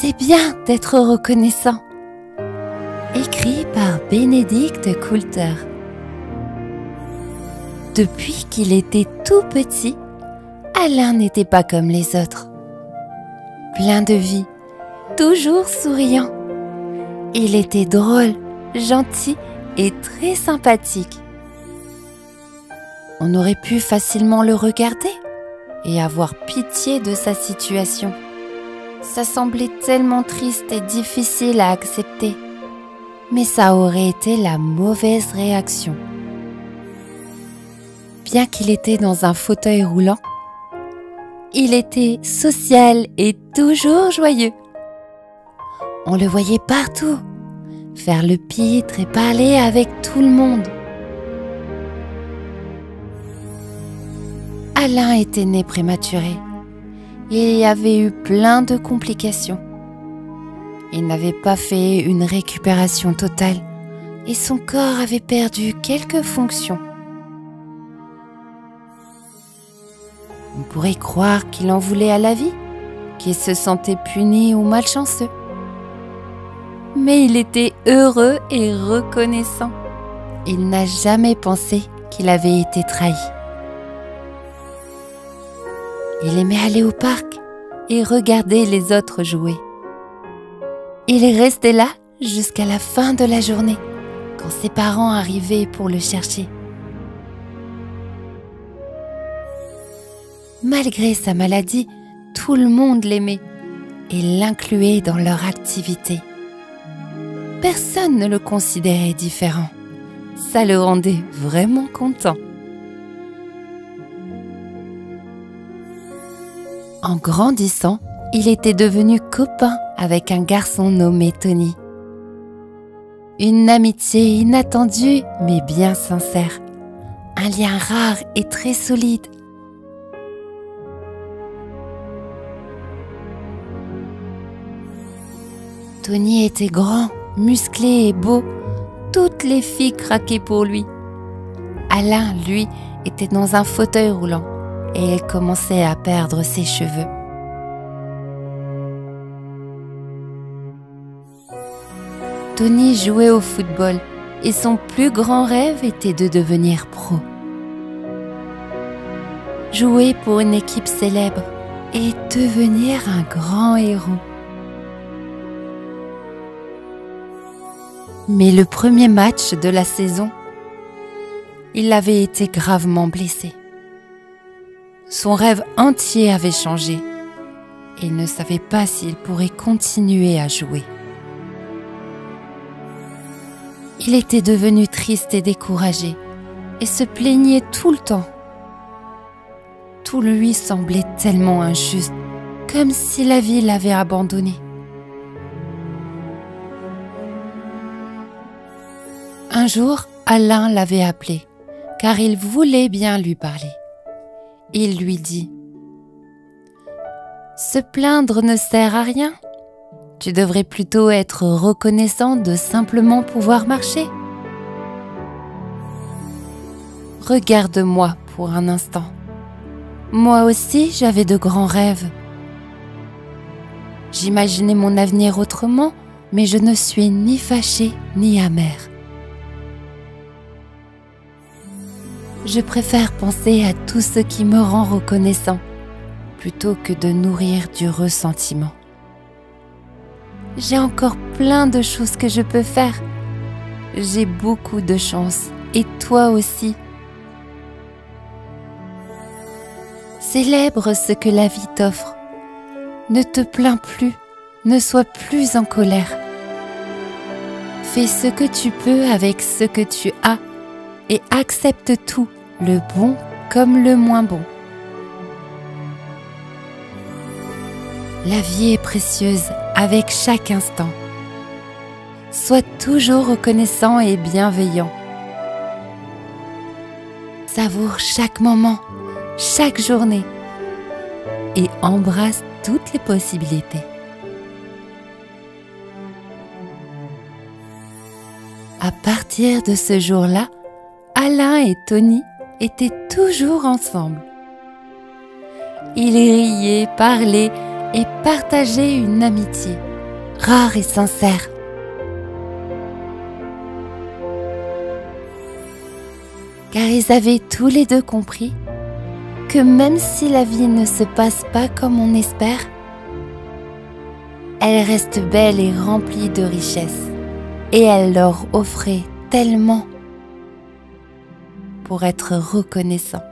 C'est bien d'être reconnaissant. Écrit par Bénédicte Coulter. Depuis qu'il était tout petit, Alain n'était pas comme les autres. Plein de vie, toujours souriant. Il était drôle, gentil et très sympathique. On aurait pu facilement le regarder et avoir pitié de sa situation. Ça semblait tellement triste et difficile à accepter. Mais ça aurait été la mauvaise réaction. Bien qu'il était dans un fauteuil roulant, il était social et toujours joyeux. On le voyait partout, faire le pitre et parler avec tout le monde. Alain était né prématuré et il y avait eu plein de complications. Il n'avait pas fait une récupération totale et son corps avait perdu quelques fonctions. On pourrait croire qu'il en voulait à la vie, qu'il se sentait puni ou malchanceux. Mais il était heureux et reconnaissant. Il n'a jamais pensé qu'il avait été trahi. Il aimait aller au parc et regarder les autres jouer. Il est resté là jusqu'à la fin de la journée, quand ses parents arrivaient pour le chercher. Malgré sa maladie, tout le monde l'aimait et l'incluait dans leur activité. Personne ne le considérait différent. Ça le rendait vraiment content. En grandissant, il était devenu copain avec un garçon nommé Tony. Une amitié inattendue mais bien sincère. Un lien rare et très solide. Tony était grand, musclé et beau. Toutes les filles craquaient pour lui. Alain, lui, était dans un fauteuil roulant et il commençait à perdre ses cheveux. Tony jouait au football et son plus grand rêve était de devenir pro. Jouer pour une équipe célèbre et devenir un grand héros. Mais le premier match de la saison, il avait été gravement blessé. Son rêve entier avait changé et il ne savait pas s'il pourrait continuer à jouer. Il était devenu triste et découragé et se plaignait tout le temps. Tout lui semblait tellement injuste, comme si la vie l'avait abandonné. Un jour, Alain l'avait appelé, car il voulait bien lui parler. Il lui dit « Se plaindre ne sert à rien. Tu devrais plutôt être reconnaissant de simplement pouvoir marcher. Regarde-moi pour un instant. Moi aussi, j'avais de grands rêves. J'imaginais mon avenir autrement, mais je ne suis ni fâchée ni amère. Je préfère penser à tout ce qui me rend reconnaissant, plutôt que de nourrir du ressentiment. J'ai encore plein de choses que je peux faire. J'ai beaucoup de chance, et toi aussi. Célèbre ce que la vie t'offre. Ne te plains plus, ne sois plus en colère. Fais ce que tu peux avec ce que tu as et accepte tout, le bon comme le moins bon. La vie est précieuse avec chaque instant. Sois toujours reconnaissant et bienveillant. Savoure chaque moment, chaque journée et embrasse toutes les possibilités. À partir de ce jour-là, Alain et Tony étaient toujours ensemble. Ils riaient, parlaient et partager une amitié rare et sincère. Car ils avaient tous les deux compris que même si la vie ne se passe pas comme on espère, elle reste belle et remplie de richesses, et elle leur offrait tellement pour être reconnaissant.